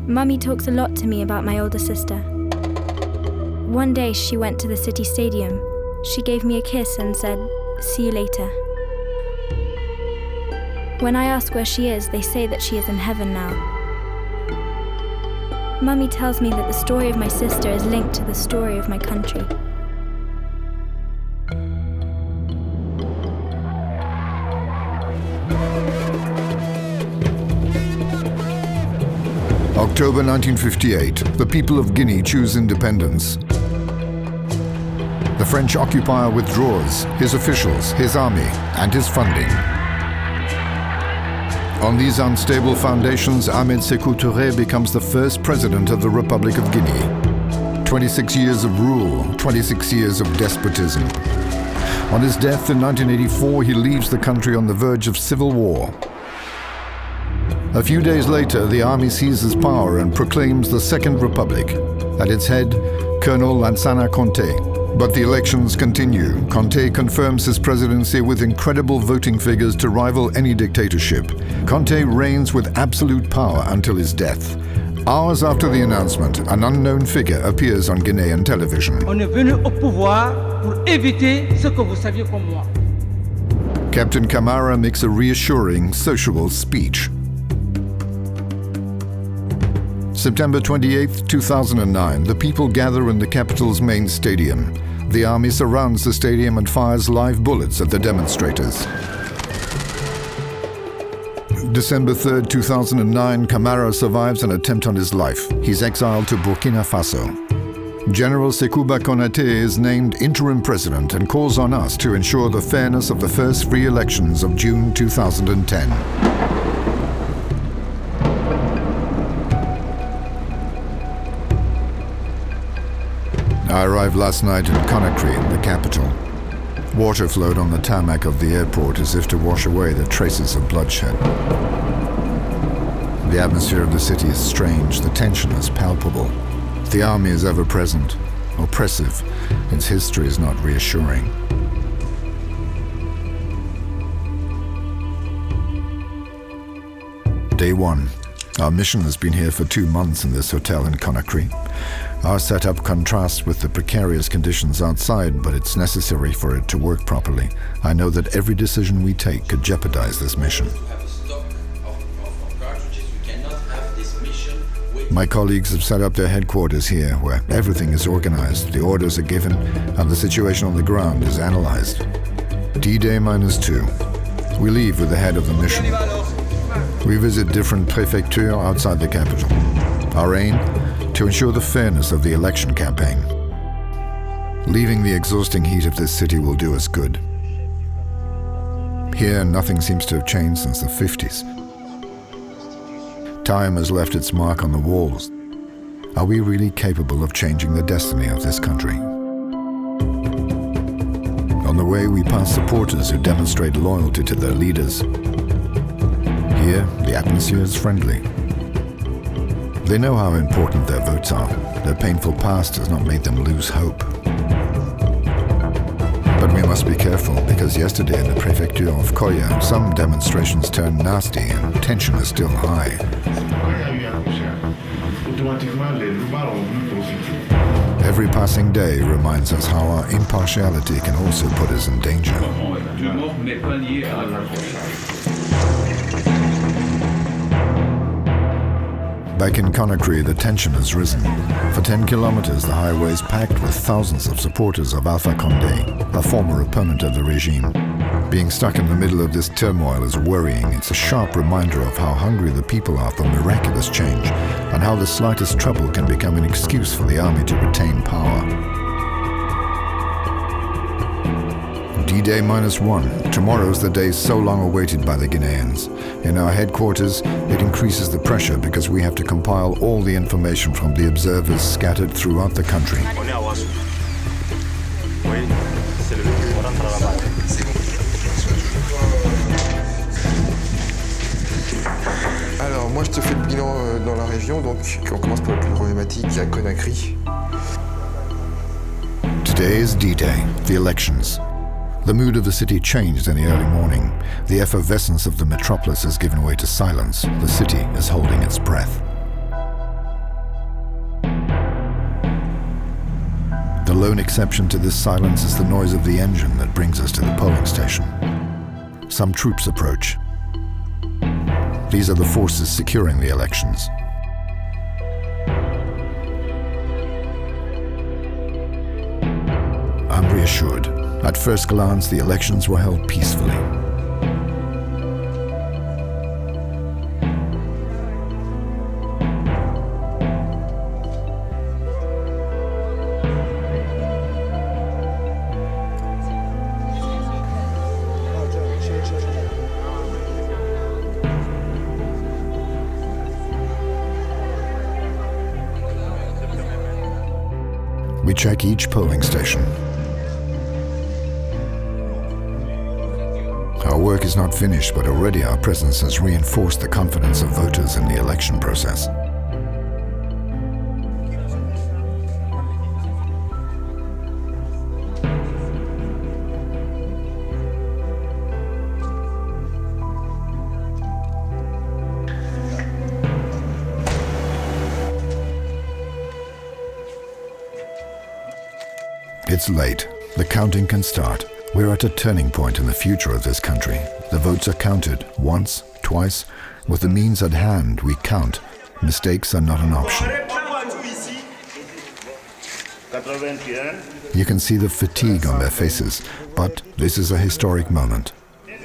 Mummy talks a lot to me about my older sister. One day she went to the city stadium. She gave me a kiss and said, "See you later." When I ask where she is, they say that she is in heaven now. Mummy tells me that the story of my sister is linked to the story of my country. October 1958, the people of Guinea choose independence. The French occupier withdraws, his officials, his army, and his funding. On these unstable foundations, Samory Touré becomes the first president of the Republic of Guinea. 26 years of rule, 26 years of despotism. On his death in 1984, he leaves the country on the verge of civil war. A few days later, the army seizes power and proclaims the Second Republic. At its head, Colonel Lansana Conté. But the elections continue. Conté confirms his presidency with incredible voting figures to rival any dictatorship. Conté reigns with absolute power until his death. Hours after the announcement, an unknown figure appears on Ghanaian television. On est venu au pouvoir pour éviter ce que vous saviez comme moi. Captain Camara makes a reassuring, sociable speech. September 28, 2009, the people gather in the capital's main stadium. The army surrounds the stadium and fires live bullets at the demonstrators. December 3, 2009, Camara survives an attempt on his life. He's exiled to Burkina Faso. General Sekouba Konaté is named interim president and calls on us to ensure the fairness of the first free elections of June 2010. I arrived last night in Conakry, the capital. Water flowed on the tarmac of the airport as if to wash away the traces of bloodshed. The atmosphere of the city is strange, the tension is palpable. The army is ever present, oppressive. Its history is not reassuring. Day 1. Our mission has been here for 2 months in this hotel in Conakry. Our setup contrasts with the precarious conditions outside, but it's necessary for it to work properly. I know that every decision we take could jeopardize this mission. My colleagues have set up their headquarters here, where everything is organized, the orders are given, and the situation on the ground is analyzed. D-Day -2. We leave with the head of the mission. We visit different prefectures outside the capital. Our aim? To ensure the fairness of the election campaign. Leaving the exhausting heat of this city will do us good. Here, nothing seems to have changed since the 50s. Time has left its mark on the walls. Are we really capable of changing the destiny of this country? On the way, we pass supporters who demonstrate loyalty to their leaders. Here, the atmosphere is friendly. They know how important their votes are. Their painful past has not made them lose hope. But we must be careful, because yesterday in the prefecture of Koya, some demonstrations turned nasty and tension is still high. Every passing day reminds us how our impartiality can also put us in danger. Back in Conakry, the tension has risen. For 10 kilometers, the highway is packed with thousands of supporters of Alpha Condé, a former opponent of the regime. Being stuck in the middle of this turmoil is worrying. It's a sharp reminder of how hungry the people are for miraculous change, and how the slightest trouble can become an excuse for the army to retain power. D-Day -1. Tomorrow's the day so long awaited by the Guineans. In our headquarters, it increases the pressure because we have to compile all the information from the observers scattered throughout the country. Alors moi je te fais le bilan dans la région, donc on commence par le plus problématique à Conakry. Today is D-Day, the elections. The mood of the city changed in the early morning. The effervescence of the metropolis has given way to silence. The city is holding its breath. The lone exception to this silence is the noise of the engine that brings us to the polling station. Some troops approach. These are the forces securing the elections. I'm reassured. At first glance, the elections were held peacefully. We check each polling station. Our work is not finished, but already our presence has reinforced the confidence of voters in the election process. It's late. The counting can start. We're at a turning point in the future of this country. The votes are counted once, twice. With the means at hand, we count. Mistakes are not an option. You can see the fatigue on their faces, but this is a historic moment.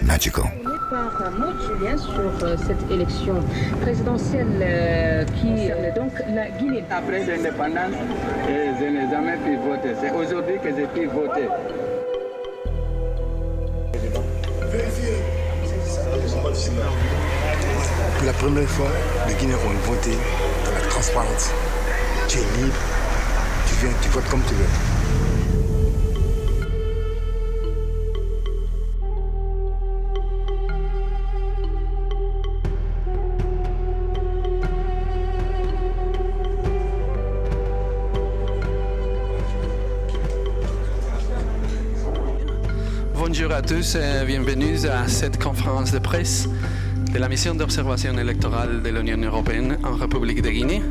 Magical. Par mois de juillet sur cette élection présidentielle qui donc la Guinée. Après l'indépendance, je n'ai jamais pu voter. C'est aujourd'hui que j'ai pu voter. Pour la première fois, les Guinéens vont voter dans la transparence. Tu es libre, tu viens, tu votes comme tu veux. Bonjour à tous et bienvenue à cette conférence de presse de la mission d'observation électorale de l'Union européenne en République de Guinée.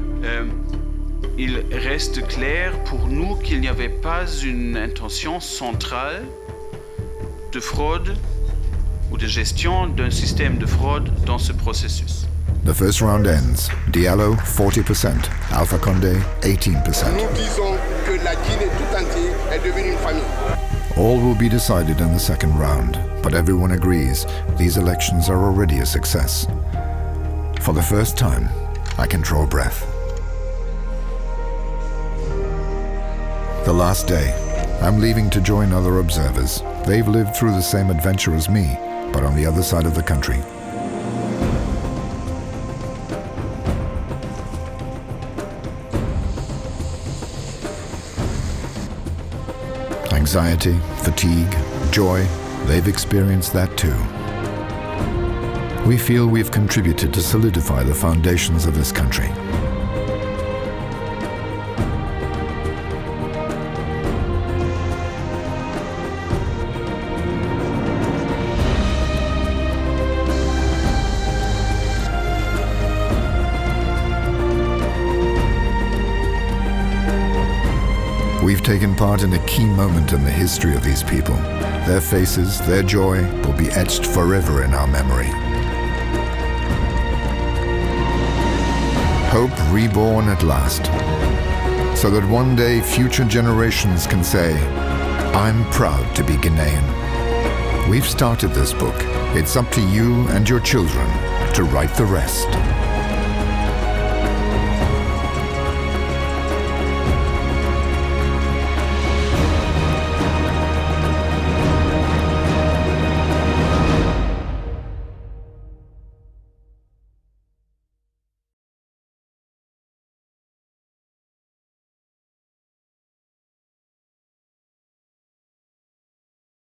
Il reste clair pour nous qu'il n'y avait pas une intention centrale de fraude ou de gestion d'un système de fraude dans ce processus. The first round ends. Diallo, 40%. Alpha Condé, 18%. Nous disons que la Guinée tout entière est devenue une famille. All will be decided in the second round, but everyone agrees these elections are already a success. For the first time, I can draw breath. The last day, I'm leaving to join other observers. They've lived through the same adventure as me, but on the other side of the country. Anxiety, fatigue, joy, they've experienced that too. We feel we've contributed to solidify the foundations of this country. We've taken part in a key moment in the history of these people. Their faces, their joy, will be etched forever in our memory. Hope reborn at last, so that one day future generations can say, I'm proud to be Guinean. We've started this book. It's up to you and your children to write the rest.